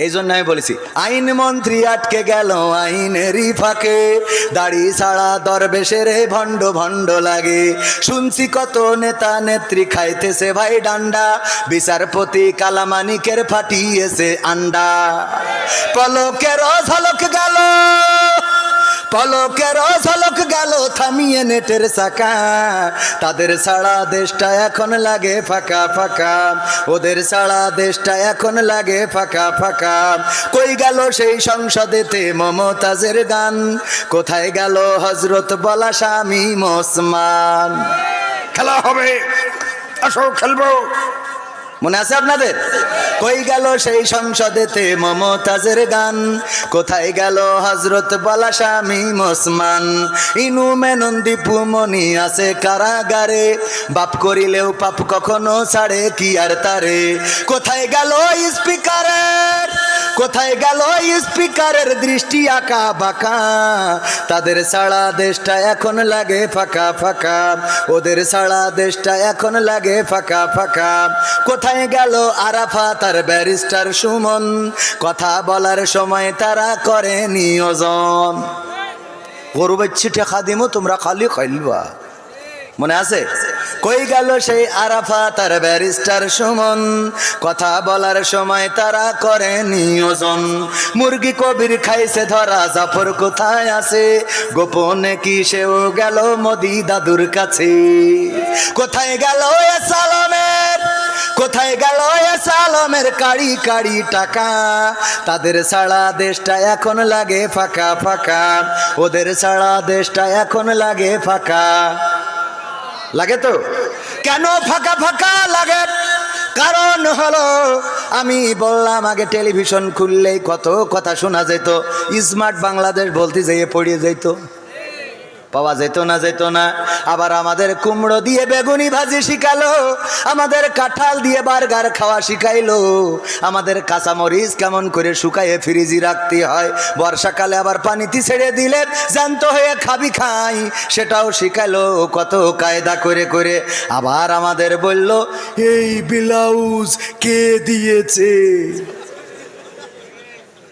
এই জন্য আমি বলেছি আইন মন্ত্রী আটকে গেল আইনেরই ফাঁকে, দাড়ি ছাড়া দরবেশের ভণ্ড ভণ্ড লাগে। শুনছি কত নেতা নেত্রী খাইতেছে ভাই ডান্ডা, বিচারপতি কালামানিকের ফাটিয়েছে আন্ডা। পলকের ঝলক গেল, পলকের ঝলক গেল থামিয়ে নেটের চাকা, তাদের ছাড়া দেশটা এখন লাগে ফাঁকা ফাঁকা, ওদের ছাড়া দেশটা এখন লাগে ফাঁকা ফাঁকা। কই গেল সেই সংসদেতে মমতাজের গান, কোথায় গেল হজরত বলা স্বামী ওসমান? খেলা হবে, আসো খেলবো, মনে আছে আপনাদের? কই গেল সেই সংসদেতে মমতাজের গান, কোথায় গেল হজরত বলা স্বামী ওসমান? ইনু মেনন দীপু মনি আছে কারাগারে, বাপ করিলেও পাপ কখনো ছাড়ে কি আর তারে। কোথায় গেল স্পিকারের, কোথায় গেল স্পিকারের দৃষ্টি আঁকা বাঁকা, তাদের ছাড়া দেশটা এখন লাগে ফাঁকা ফাঁকা, ওদের ছাড়া দেশটা এখন লাগে ফাঁকা ফাঁকা। কোথায় গেল আরাফাত আর ব্যারিস্টার সুমন, কথা বলার সময় তারা করে নিয়োজন। গরু বাচ্চি টেকা দিমো তোমরা খালি খাইলবা, মনে আছে? কই গেল সেই আরাফাত আর ব্যারিস্টার সুমন, কথা বলার সময় তারা করে নিয়োজন। মুরগি কবির খাইছে ধরা, জাফর কোথায় আছে? গোপনে কি সেও গেল মোদি দাদুর কাছে? কোথায় গেল এ সালামের, কোথায় গেল এ সালামের কাড়ি কাড়ি টাকা, তাদের ছাড়া দেশটা এখন লাগে ফাঁকা ফাঁকা, ওদের ছাড়া দেশটা এখন লাগে ফাঁকা। লাগে তো? কেন ফাঁকা ফাঁকা লাগে? কারণ হলো আমি বললাম আগে টেলিভিশন খুললেই কত কথা শোনা যেত, স্মার্ট বাংলাদেশ বলতে যেয়ে পড়িয়ে যেত, পাওয়া যেত না, যেত না। আবার আমাদের কুমড়ো দিয়ে বেগুনি ভাজি শিখালো, আমাদের কাঁঠাল দিয়ে বার্গার খাওয়া শিখাইলো, আমাদের কাঁচামরিচ কেমন করে শুকায়ে ফ্রিজে রাখতে হয়, বর্ষাকালে আবার পানিতে ছেড়ে দিলে জ্যান্ত হয়ে খাবি খাই, সেটাও শিখাইলো কত কায়দা করে করে। আবার আমাদের বলল এই ব্লাউজ কে দিয়েছে,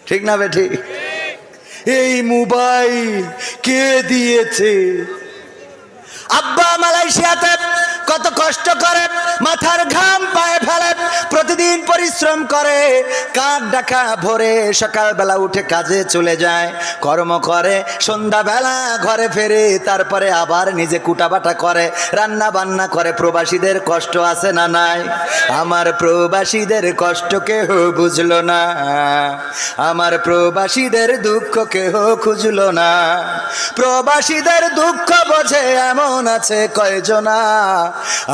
ঠিক না বেঠি? এই মোবাইল কে দিয়েছে? আব্বা মালয়েশিয়াতে কত কষ্ট করে, মাথার ঘাম পায়ে ফেলে, প্রতিদিন পরিশ্রম করে, কাক ডাকা ভোরে সকালবেলা উঠে কাজে চলে যায়, কর্ম করে, সন্ধ্যাবেলা ঘরে ফেরে, তারপরে আবার নিজে কুটাবাটা করে, রান্না বান্না করে। প্রবাসীদের কষ্ট আছে না নাই? আমার প্রবাসীদের কষ্ট কেহ বুঝলো না, আমার প্রবাসীদের দুঃখ কেহ খুঁজলো না। প্রবাসীদের দুঃখ বোঝে এমন আছে কয়জনা,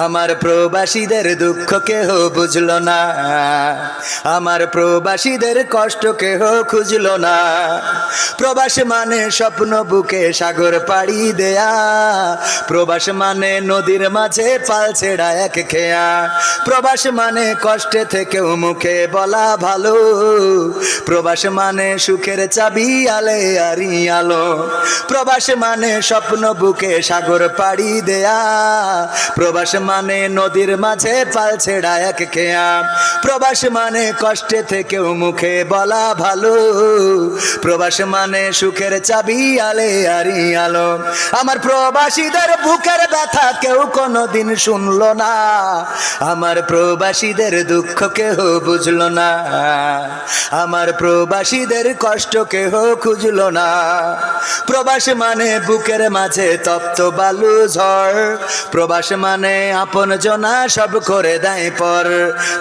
আমার প্রবাসীদের দুঃখ কেহ বুঝলো না, আমার প্রবাসীদের কষ্ট কেহ খুঁজলো না। প্রবাস মানে স্বপ্ন বুকে সাগর পাড়ি দেয়া, প্রবাস মানে নদীর মাঝে পাল ছেড়া এক খেয়া, প্রবাস মানে কষ্টে থেকেও মুখে বলা ভালো, প্রবাস মানে সুখের চাবি আলে আরি আলো, প্রবাস মানে স্বপ্ন বুকে সাগর পাড়ি দেয়া, প্রবাস মানে নদীর মাঝে পাল ছেড়া এক খেয়া, প্রবাস মানে কষ্টে থেকেও মুখে বলা ভালো, প্রবাস মানে সুখের চাবি আলে আরি আলো। আমার প্রবাসীদের বুকের ব্যথা কেউ কোনোদিন শুনলো না, আমার প্রবাসীদের দুঃখ কেহ বুঝলো না, আমার প্রবাসীদের কষ্ট কেহ খুঁজলো না। প্রবাস মানে বুকের মাঝে তপ্ত বালু ঝড়, প্রবাস মানে আপন জনা সব করে দেয় পর,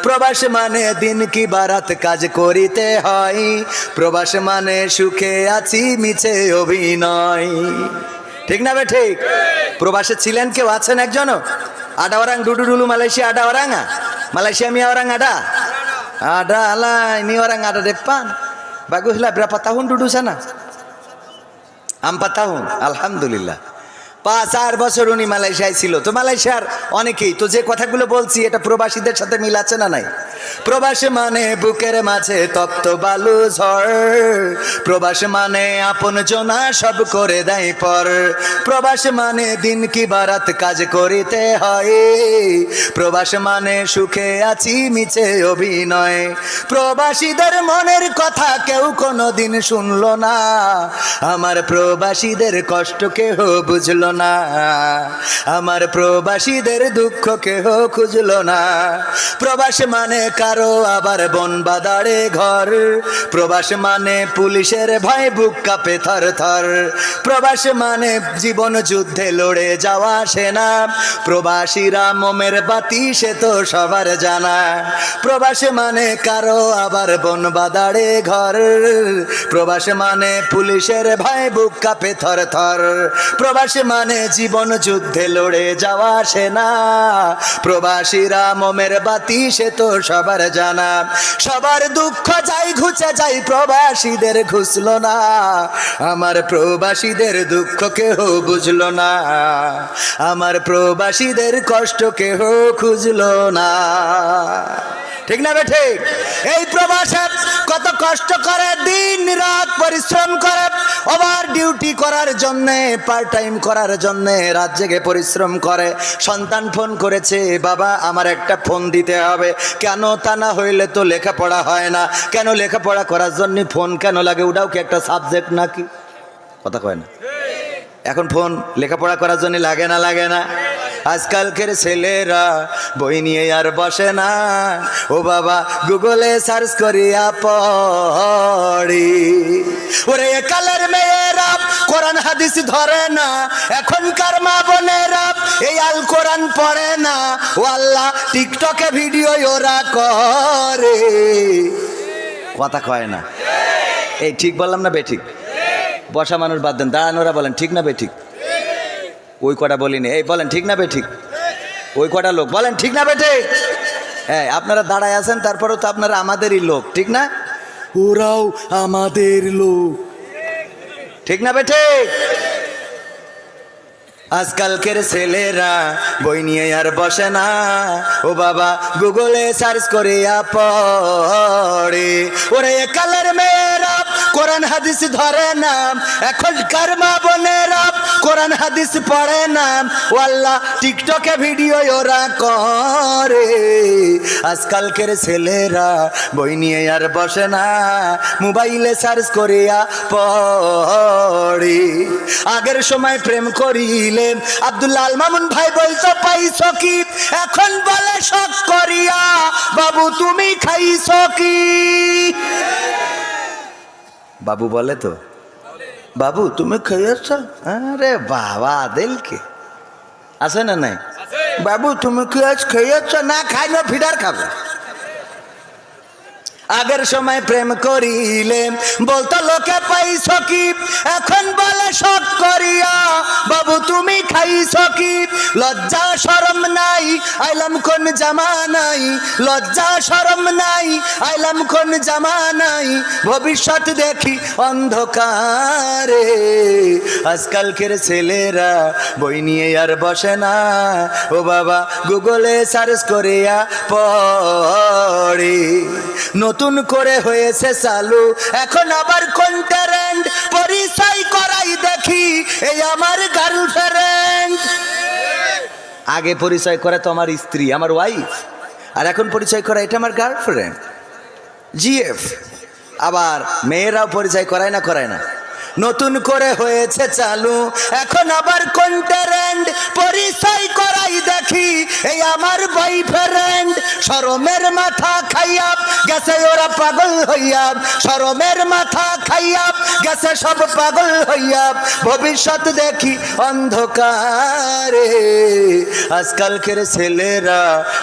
প্রবাস মানে দিন কি বারাত কাজ করিতে হয়, প্রবাস মানে সুখে আছি মিছে অভিনয়, ঠিক না বে ঠিক? প্রবাসে ছিলেন কেউ, আছেন একজনও? ada orang dulu Malaysia, ada orang nggak? Malaysia mi orang ada? Ada lah, ini orang ada depan. Baguslah, berapa tahun duduk sana? 4 tahun, alhamdulillah। 5-4 বছর উনি মালয়েশিয়ায় ছিল। তো মালয়েশিয়ার অনেকেই তো যে কথাগুলো বলছি এটা প্রবাসীদের সাথে মিল আছে না নাই? প্রবাস মানে বুকের মাঝে তপ্ত বালু ঝড়, প্রবাস মানে আপন জনা সব করে দেয় পর, প্রবাস মানে দিন কি বারাত কাজ করিতে হয়, প্রবাস মানে সুখে আছি মিছে অভিনয়। প্রবাসীদের মনের কথা কেউ কোনোদিন শুনলো না, আমার প্রবাসীদের কষ্ট কেহ বুঝলো না, আমার প্রবাসীদের দুঃখ কেহ খুঁজলো না। প্রবাস মানে কারো আবার বন বাদারে ঘর, প্রবাস মানে পুলিশের ভয় বুক কাঁপে থর থর, প্রবাস মানে জীবন যুদ্ধে লড়ে যাওয়া সেনা, প্রবাসীরা মোমের বাতি সে তো সবার জানা। প্রবাস মানে কারো আবার বন বাদারে ঘর, প্রবাস মানে পুলিশের ভয় বুক কাঁপে থর থর, প্রবাস মানে জীবন যুদ্ধে লড়ে যাওয়া সেনা, প্রবাসীরা মোমের বাতি সে তো সবার জানা। সবার দুঃখ যাই ঘুচে যাই প্রবাসীদের ঘুষলো না, আমার প্রবাসীদের দুঃখ কেহ বুঝলো না, আমার প্রবাসীদের কষ্ট কেহ খুঁজলো না। ঠিক না বেঠে? এই প্রবাসে কত কষ্ট করে, দিন রাত পরিশ্রম করে, ওভার ডিউটি করার জন্যে, পার্ট টাইম করার জন্যে রাত জেগে পরিশ্রম করে। সন্তান ফোন করেছে, বাবা আমার একটা ফোন দিতে হবে। কেন? তা না হইলে তো লেখাপড়া হয় না। কেন? লেখাপড়া করার জন্য ফোন কেন লাগে? ওটাও কি একটা সাবজেক্ট নাকি? কথা কয় না। এখন ফোন লেখাপড়া করার জন্য লাগে না? লাগে না? আজকালকের ছেলেরা বই নিয়ে আর বসে না, ও বাবা গুগলে সার্চ করিয়া পড়ি। ওরে কালের মেয়েরা কোরআন হাদিস ধরে না, এখনকার মা বোনেরা এই আল কোরআন পড়ে না, ও আল্লাহ টিকটকে ভিডিও ওরা করে। কথা কয় না। এই ঠিক বললাম না বেঠিক? বসা মানুষ বাদ দেন, দাঁড়ানোরা বলেন ঠিক না বেঠিক? ওই কটা বলিনি, এই বলেন ঠিক না বেঠিক? ওই কটা লোক বলেন ঠিক না বেঠিক? হ্যাঁ, আপনারা দাঁড়ায় আছেন, তারপরেও তো আপনারা আমাদেরই লোক, ঠিক না? ওরাও আমাদের লোক, ঠিক না বেঠিক? আজকালকের ছেলেরা বই নিয়ে আর বসে না, ও বাবা গুগলে সার্চ করিয়া পড়ে। ওরে কালের মেয়েরা কোরআন হাদিস ধরে না, এখনকার মা বোনেরা কোরআন হাদিস পড়ে না, ও আল্লাহ টিকটকে ভিডিও ওরা করে। আজকালকের ছেলেরা বই নিয়ে আর বসে না, মোবাইলে সার্চ করিয়া পড়ে। আগের সময় প্রেম করিলে আব্দুল্লাহ আল মামুন ভাই বলতো পাইছো কি, এখন বলে শখ করিয়া বাবু তুমি খাইছো কি। বাবু বলে তো, বাবু তুমি খাইয়েছ? আরে বাবা দিলকে আছে না নাই? বাবু তুমি কি আজ খাইয়েছ? না খাইলে ফিডার খাবে। আগের সময় প্রেম করিলে বলতো লোকে পাইছো কি, এখন বলে শখ করিয়া বাবু তুমি খাইছো কি। লজ্জা শরম নাই, আইলাম কোন জামানাই, লজ্জা শরম নাই, আইলাম কোন জামানাই, ভবিষ্যৎ দেখি অন্ধকারে। আজকালকের ছেলেরা বই নিয়ে আর বসে না, ও বাবা গুগলে সার্চ করিয়া পড়ে। নতুন করে হয়েছে চালু এখন আবার কোন ট্রেন্ড, পরিচয় করাই দেখি এই আমার গার্লফ্রেন্ড। আগে পরিচয় করে তো আমার স্ত্রী, আমার ওয়াইফ, আর এখন পরিচয় করা এটা আমার গার্লফ্রেন্ড, জিএফ। আবার মেয়েরাও পরিচয় করায় না? করায় না? নতুন করে হয়েছে চালু এখন আবার কোন ট্রেন্ড, পরিচয় করাই দেখি এই আমার বয়ফ্রেন্ড। শরমের মাথা খাইয়া গেছে ওরা পাগল হইয়া, শরমের মাথা খাইয়া গেছে সব পাগল হইয়া, ভবিষ্যৎ দেখি অন্ধকারে। আজকালকের ছেলেরা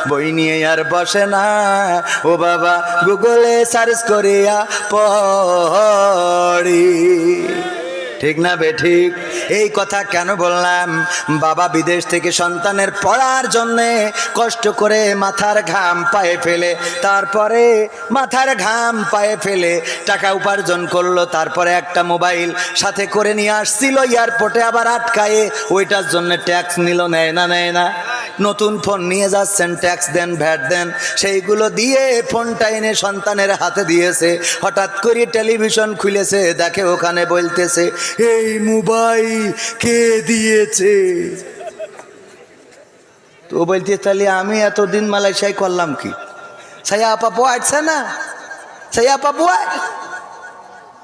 বই নিয়ে আর বসে না, ও বাবা গুগলে সার্চ করিয়া পড়ি। ঠিক না বেঠিক? এই কথা কেন বললাম? বাবা বিদেশ থেকে সন্তানের পড়ার জন্যে কষ্ট করে মাথার ঘাম পায়ে ফেলে, তারপরে মাথার ঘাম পায়ে ফেলে টাকা উপার্জন করলো, তারপরে একটা মোবাইল সাথে করে নিয়ে আসছিল এয়ারপোর্টে, আবার আটকায়ে ওইটার জন্য ট্যাক্স নিল। নেয় না? নেয় না? নতুন ফোন নিয়ে যাচ্ছেন, ট্যাক্স দেন, ভ্যাট দেন, সেইগুলো দিয়ে ফোনটা এনে সন্তানের হাতে দিয়েছে। হঠাৎ করে টেলিভিশন খুলেছে, দেখে ওখানে বলতেছে এই মোবাইল কে দিয়েছে। তো বলতে তাহলে আমি এতদিন মালয়েশিয়ায় করলাম কি? saya apa buat sana? Saya apa buat?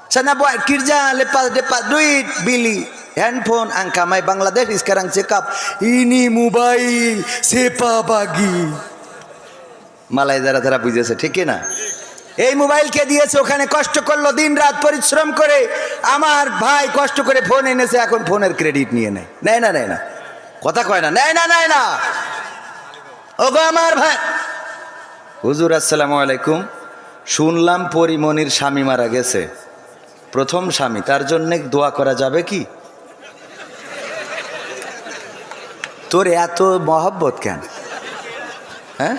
Sana buat kerja, lepas dapat duit beli handphone. Angka mai Bangladesh sekarang cakap ini mobile siapa bagi? মালাই যারা তারা বুঝেছে, ঠিক না? এই মোবাইল কে দিয়েছে? ওখানে কষ্ট করলো, দিন রাত পরিশ্রম করে আমার ভাই কষ্ট করে ফোন এনেছে, এখন ফোনের ক্রেডিট নিয়ে নেয়। নেয় না, নেয় না, কথা কয় না, নেয় না, নেয় না। ওগো আমার ভাই, হুজুর আসসালামু আলাইকুম, শুনলাম পরিমণির স্বামী মারা গেছে, প্রথম স্বামী, তার জন্য দোয়া করা যাবে কি? তোর এত মহব্বত কেন? হ্যাঁ,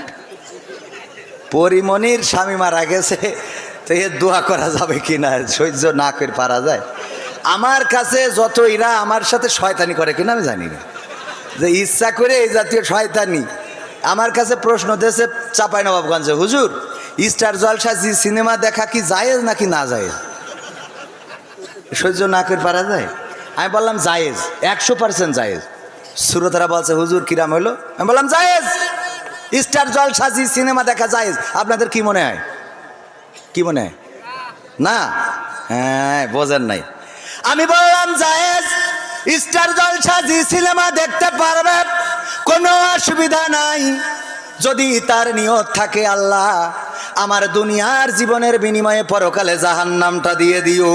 পরিমণির স্বামী মারা গেছে, তো এর দোয়া করা যাবে কি না? সহ্য না করে পারা যায়? আমার কাছে যত এরা আমার সাথে শয়তানি করে কিনা আমি জানি না, যে ইচ্ছা করে এই জাতীয় শয়তানি আমার কাছে প্রশ্ন দিয়েছে চাঁপাইনবাবগঞ্জে, হুজুর স্টার জলসা জি সিনেমা দেখা কি জায়েজ নাকি না জায়েজ? সহ্য না করে পারা যায়? আমি বললাম জায়েজ, 100% জায়েজ। শ্রোতারা বলছে হুজুর কিরাম হইলো? আমি বললাম জায়েজ, স্টার জলসা জি সিনেমা দেখা জায়েজ। আপনাদের কি মনে হয়? কি মনে হয়? না, হ্যাঁ বোঝেন নাই। আমি বললাম জায়েজ, স্টার জলসা জি সিনেমা দেখতে পারবে, কোনো অসুবিধা নাই, যদি তার নিয়ত থাকে আল্লাহ আমার দুনিয়ার জীবনের বিনিময়ে পরকালে জাহান্নামটা দিয়ে দিও।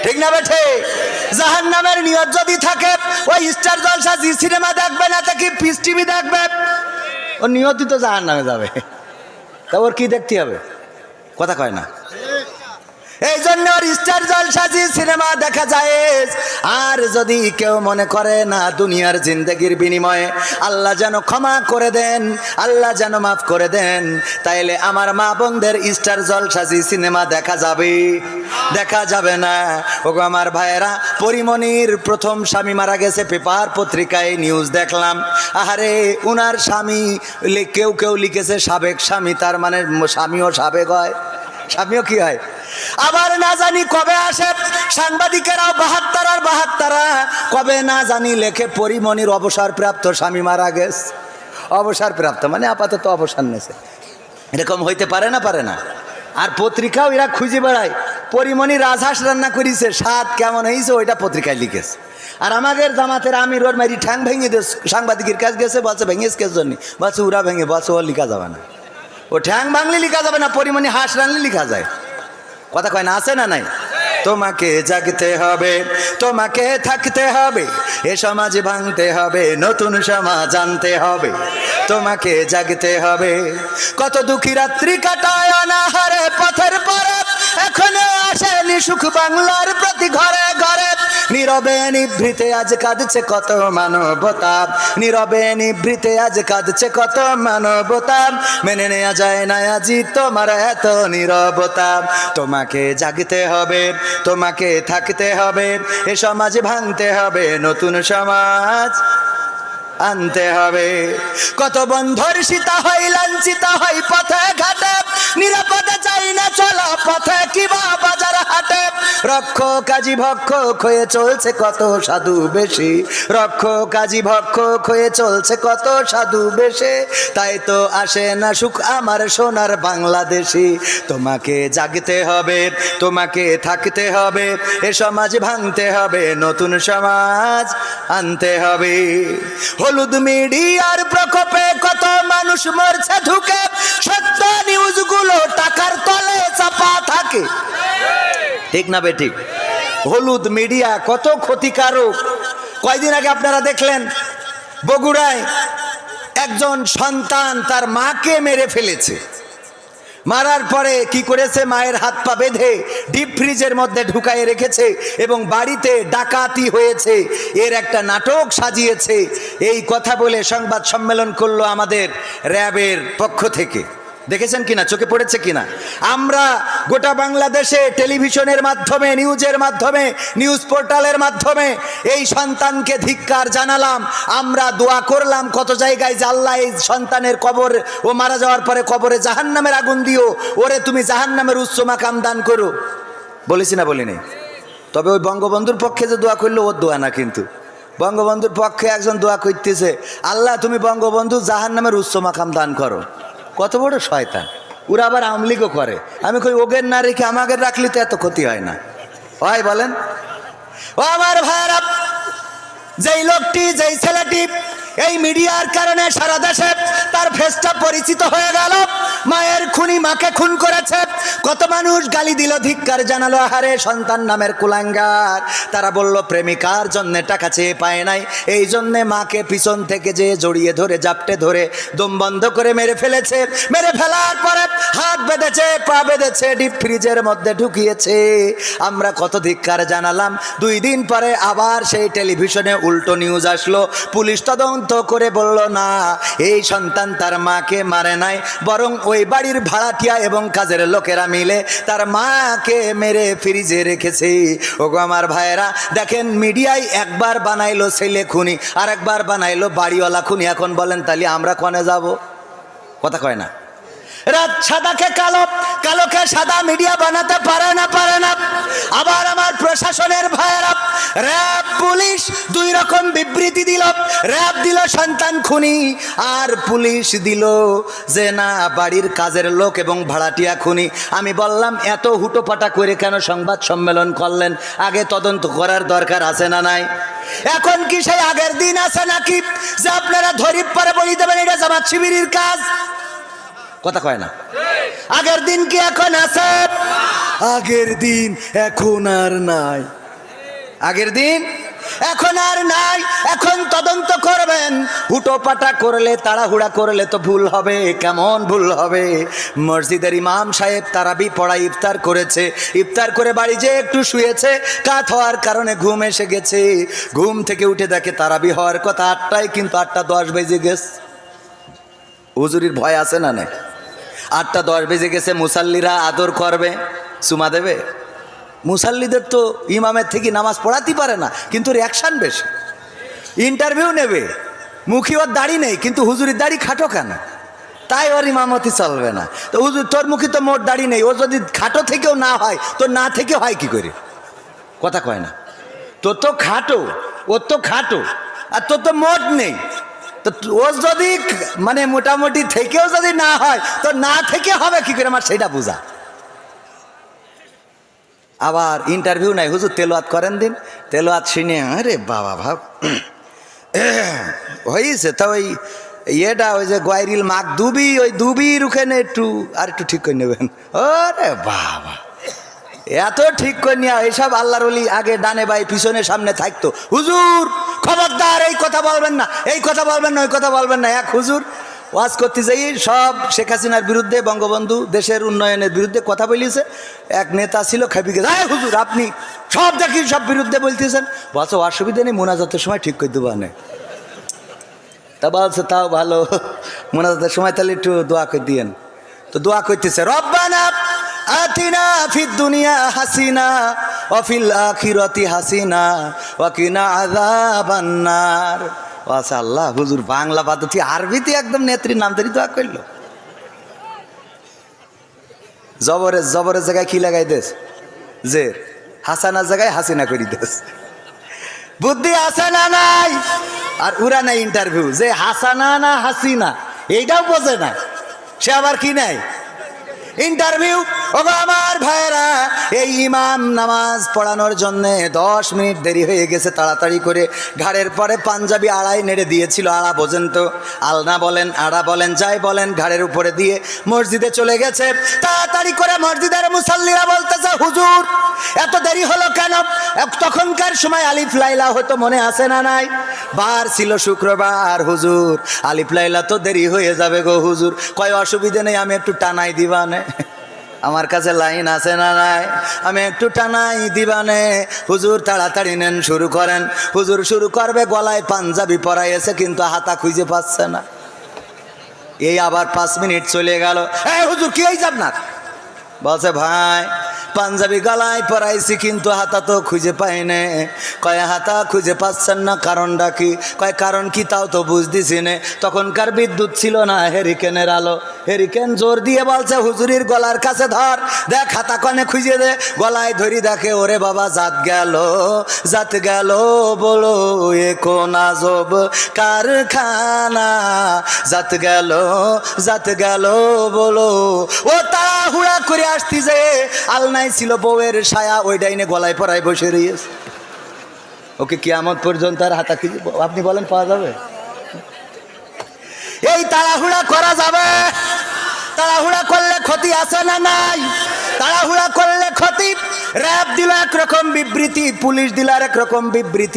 ঠিক না বেঠে? জাহান্নামের নিয়ত যদি থাকে, ওই স্টার জলসা জি সিনেমা দেখবে না, তা কি পিস টিভি দেখবে? ও নিয়তই তো জাহান্নামে যাবে, তা ওর কি দেখতে হবে? কথা কয় না। এই জন্য স্টার জলসা জি সিনেমা দেখা যায়। আর যদি কেউ মনে করে না দুনিয়ার জিন্দগির বিনিময়ে আল্লাহ যেন ক্ষমা করে দেন, আল্লাহ যেন মাফ করে দেন, তাইলে আমার মা বোনদের স্টার জলসা জি সিনেমা দেখা যাবে? দেখা যাবে না। ওগো আমার ভাইয়েরা, পরিমণির প্রথম স্বামী মারা গেছে, পেপার পত্রিকায় নিউজ দেখলাম। আহারে উনার স্বামী, কেউ কেউ লিখেছে সাবেক স্বামী, তার মানে স্বামীও সাবেক হয়, স্বামীও কি হয়? আবার না জানি কবে আসে সাংবাদিকেরাও 72 আর 72 কবে না জানি লেখে পরিমণির অবসরপ্রাপ্ত স্বামী মারা গেছে। অবসরপ্রাপ্ত মানে আপাতত অবসর নেছে, এরকম হইতে পারে না? পারে না। আর পত্রিকাও এরা খুঁজে বেড়ায়, পরিমণি রাজহাঁস রান্না করেছে, স্বাদ কেমন হয়েছে ওইটা পত্রিকায় লিখেছে। আর আমাদের জামাতের আমির ওর মারি ঠ্যাং ভেঙে দিয়ে সাংবাদিকের কাছে গেছে, বলছে ভেঙেছে কেস জন্য, বলছে ওরা ভেঙে, বলছে ও লিখা যাবে না, ও ঠ্যাং ভাঙলে লিখা যাবে না, পরিমণি হাঁস রানলে লিখা যায়। কথা কয় না? আছে না নাই? তোমাকে জাগতে হবে, তোমাকে থাকতে হবে, এ সমাজ ভাঙতে হবে, নতুন সমাজ আনতে হবে, তোমাকে জাগতে হবে। কত দুঃখী রাত্রি কাটায় অনাহারে পথের পরে, এখনো আসেনি সুখ বাংলার প্রতি ঘরে ঘরে। নীরবে নিভৃতে আজ কাঁদছে কত মানবতা, নীরবে নিভৃতে আজ কাঁদছে কত মানবতা, মেনে নেওয়া যায় না আজি তোমার এত নীরবতা। তোমাকে জাগতে হবে, তোমাকে থাকতে হবে, এ সমাজ ভাঙতে হবে, নতুন সমাজ আনতে হবে। কত বন্ধুর সীতা হয় লাঞ্ছিত হয় পথে ঘাটে, নিরাপদে চাই না চলা পথে কিবা বাজার হাটে। রক্ষ কাজী ভক্ষক হয়ে চলছে কত সাধু বেশি, রক্ষ কাজী ভক্ষক হয়ে চলছে কত সাধু বেশে, তাই তো আসে না সুখ আমার সোনার বাংলাদেশি। তোমাকে জাগতে হবে, তোমাকে থাকতে হবে, এ সমাজ ভাঙতে হবে, নতুন সমাজ আনতে হবে। হলুদ মিডিয়ার প্রকোপে কত মানুষ মরছে ঢুকে, সত্য নিউজগুলো টাকার তলে চাপা থাকে। ঠিক না বেঠিক? হলুদ মিডিয়া কত ক্ষতিকারক। কয়দিন আগে আপনারা দেখলেন বগুড়ায় একজন সন্তান তার মাকে মেরে ফেলেছে। মারার পরে কি করেছে? মায়ের হাত পা বেঁধে ডিপ ফ্রিজের মধ্যে ঢুকায় রেখেছে এবং বাড়িতে ডাকাতি হয়েছে, এর একটা নাটক সাজিয়েছে। এই কথা বলে সংবাদ সম্মেলন করলো আমাদের র্যাবের পক্ষ থেকে। দেখেছেন কিনা, চোখে পড়েছে কিনা? আমরা গোটা বাংলাদেশে টেলিভিশনের মাধ্যমে, নিউজের মাধ্যমে, নিউজ পোর্টালের মাধ্যমে এই সন্তানকে ধিক্কার জানালাম, আমরা দোয়া করলাম কত জায়গায় যে আল্লাহ এই সন্তানের কবর, ও মারা যাওয়ার পরে কবরে জাহান্নামের আগুন দিও, ওরে তুমি জাহান্নামের উচ্চ মাকাম দান করো, বলেছি না বলিনি? তবে ওই বঙ্গবন্ধুর পক্ষে যে দোয়া করলো ওর দোয়া না, কিন্তু বঙ্গবন্ধুর পক্ষে একজন দোয়া করতেছে, আল্লাহ তুমি বঙ্গবন্ধু জাহান্নামের উচ্চ মাকাম দান করো। কত বড় শয়তান! ওরা আবার আমলিগও করে। আমি কই ওগের না রেখে আমাদের রাখলে তো এত ক্ষতি হয় না, হয় বলেন? ও আমার ভাইরা, যেই লোকটি, যেই ছেলেটি এই মিডিয়ার কারণে সারা দেশে তার ফেসটা পরিচিত হয়ে গেল, মায়ের খুনি মাকে খুন করেছে, কত মানুষ গালি দিল, ধিক্কার জানালো, আহারে সন্তান নামের কুলাঙ্গার। তারা বলল প্রেমিকার জন্য টাকা চেয়ে পায় নাই, এই জন্যে মাকে পিছন থেকে যে জড়িয়ে ধরে জাপটে ধরে দম বন্ধ করে মেরে ফেলেছে। মেরে ফেলার পরে হাত বেঁধেছে, পা বেঁধেছে, ডিপ ফ্রিজের মধ্যে ঢুকিয়েছে। আমরা কত ধিক্কার জানালাম। 2 দিন পরে আবার সেই টেলিভিশনে উল্টো নিউজ আসলো, পুলিশ তদন্ত করে বলল না, এই সন্তান তার মাকে মারে নাই, বরং ওই বাড়ির ভাড়াটিয়া এবং কাজের লোকেরা মিলে তার মাকে মেরে ফ্রিজে রেখেছে। ওগো আমার ভাইয়েরা, দেখেন মিডিয়ায় একবার বানাইলো ছেলে খুনি, আর একবার বানাইলো বাড়িওয়ালা খুনি। এখন বলেন তাহলে আমরা কনে যাব? কথা কয় না। রাত সাদাকে কালো, কালোকে সাদা মিডিয়া বানাতে পারে না, পারে না। আবার আমার প্রশাসনের ভাইয়েরা, র্যাব পুলিশ 2 রকম বিবৃতি দিল। র্যাব দিল সন্তান খুনি, আর পুলিশ দিল যে না, বাড়ির কাজের লোক এবং ভাড়াটিয়া খুনি। আমি বললাম এত হুটোপাটা করে কেন সংবাদ সম্মেলন করলেন? আগে তদন্ত করার দরকার আছে না নাই? এখন কি সেই আগের দিন আছে নাকি যে আপনারা ধরিপ পরে বলি দেবেন এটা জামাত শিবিরের কাজ? কথা কয় না। আগের দিন কি এখন আছে? আগের দিন এখন আর নাই, আগের দিন এখন আর নাই। এখন তদন্ত করবেন। হুটোপাটা করলে, তাড়াহুড়া করলে তো ভুল হবে। কেমন ভুল হবে? মসজিদের ইমাম সাহেব তারাবি পড়ায় ইফতার করেছে, ইফতার করে বাড়ি যেয়ে একটু শুয়েছে, কাত হওয়ার কারণে ঘুম এসে গেছে। ঘুম থেকে উঠে দেখে তারাবি হওয়ার কথা 8টায়, কিন্তু 8:10 বেজে গেছে। হুজুরির ভয় আছে না নাই? 8:10 বেজে গেছে। মুসাল্লিরা আদর করবে, চুমা দেবে। মুসাল্লিদের তো ইমামের থেকে নামাজ পড়াতেই পারে না, কিন্তু রিয়াকশান বেশি। ইন্টারভিউ নেবে, মুখী ওর দাড়ি নেই, কিন্তু হুজুরির দাড়ি খাটো কেন? তাই ওর ইমামতি চলবে না। তো হুজুর তোর মুখী তো মোট দাড়ি নেই, ও যদি খাটো থেকেও না হয়, তো না থেকে হয় কি করে? কথা কয় না। তোর তো খাটো, ওর তো খাটো, আর তোর তো মোট নেই। তো ও যদি মানে মোটামুটি থেকেও যদি না হয়, তো না থেকে হবে কি করে? আমার সেটা বোঝা। আবার ইন্টারভিউ নাই, হুজুর তেলাওয়াত করেন দিন। তেলাওয়াত শুনে আরে বাবা ভাব হয়েছে। তা ওই ইয়েটা, ওই যে গোয়াইরিল মাক দুবি, ওই দুবির ওখানে একটু আর একটু ঠিক করে নেবেন। ওরে বাবা, এত ঠিক করে নিয়ে এইসব আল্লাহর ওলি আগে ডানে বাই পিছনে সামনে থাকতো। হুজুর খবরদার, এই কথা বলবেন না, এই কথা বলবেন না, ওই কথা বলবেন না। এক হুজুর ওয়াজ করতে যাই সব শেখ হাসিনার বিরুদ্ধে, বঙ্গবন্ধু দেশের উন্নয়নের বিরুদ্ধে কথা বলিয়েছে। এক নেতা ছিল, খেপি গেছে, হ্যাঁ হুজুর আপনি সব দেখি সব বিরুদ্ধে বলতেছেন। বলছে অসুবিধা নেই, মোনাজাতের সময় ঠিক করে দেবো না। তা বলছে তাও ভালো, মোনাজাতের সময় তাহলে একটু দোয়া করে দিয়েন। তো দোয়া করতেছে, রব্বানা আতিনা ফিদ দুনিয়া হাসিনা ওয়া ফিল আখিরাতি হাসিনা ওয়া কিনা আযাবান নার। আচ্ছা আল্লাহ, হুজুর বাংলা পদ্ধতি আরবিতে একদম নেত্রীর নাম ধরে দোয়া করলো। জবরের জবরের জায়গায় কি লাগাই দেস? জের। হাসানার জায়গায় হাসিনা করি দেস। বুদ্ধি আছে না নাই? আর উরা নাই ইন্টারভিউ যে হাসানা না হাসিনা, এইটাও বোঝে না। সে আবার কি নাই ইন্টারভিউ। ওগো আমার ভাইয়েরা, এই ইমাম নামাজ পড়ানোর জন্যে 10 মিনিট দেরি হয়ে গেছে। তাড়াতাড়ি করে ঘাড়ের পরে পাঞ্জাবি আড়াই নেড়ে দিয়েছিল। আড়া বোঝেন তো, আলনা বলেন, আড়া বলেন, যাই বলেন, ঘাড়ের উপরে দিয়ে মসজিদে চলে গেছে। তাড়াতাড়ি করে মসজিদের মুসাল্লিরা বলতেছে, হুজুর এত দেরি হলো কেন? তখনকার সময় আলিফ লাইলা হতো, মনে আছে না নাই? বার ছিল শুক্রবার। হুজুর আলিফ লাইলা তো দেরি হয়ে যাবে গো হুজুর। কয় অসুবিধে নেই, আমি একটু টানাই দিবানে, আমার কাছে লাইন আছে না নাই, আমি একটু টানাই দিবানে। হুজুর তাড়াতাড়ি নেন, শুরু করেন। হুজুর শুরু করবে, গলায় পাঞ্জাবি পরাইছে, কিন্তু হাতা খুঁজে পাচ্ছে না। এই আবার 5 মিনিট চলে গেল। এই হুজুর কি এই আপনার? বলছে ভাই পাঞ্জাবি গলায় পরাইছি কিন্তু হাতা তো খুঁজে পাই না। কয় হাতা খুঁজে পাচ্ছেন না, কারণটা কি? কয় কারণ কি তাও তো বুঝতেছি না। তখনকার বিদ্যুৎ ছিল না, হেরিকেনের আলো। হেরিকেন জোর দিয়ে বলছে হুজুরির গলার কাছে ধর, দেখ হাতা কনে খুঁজে দে। গলায় ধরি দেখে ওরে বাবা জাত গেল বলো এ কোন আজব কারখানা। জাত গেল বলো। ও তাড়াহুড়া করে আসতি যে আলনায় ছিল বউয়ের ছায়া, ওই ডাইনে গলায় পরায় বসে রয়েছে। ওকে কিয়ামত পর্যন্ত আর হাতা খুঁজে আপনি বলেন পাওয়া যাবে? এই তাড়াহুড়া করা যাবে? তাড়াহুড়া করলে ক্ষতি আছে না নাই? তাড়াহুড়া করলে ক্ষতি। র্যাব দিল একরকম বিবৃতি, পুলিশ দিল আরেক রকম বিবৃতি।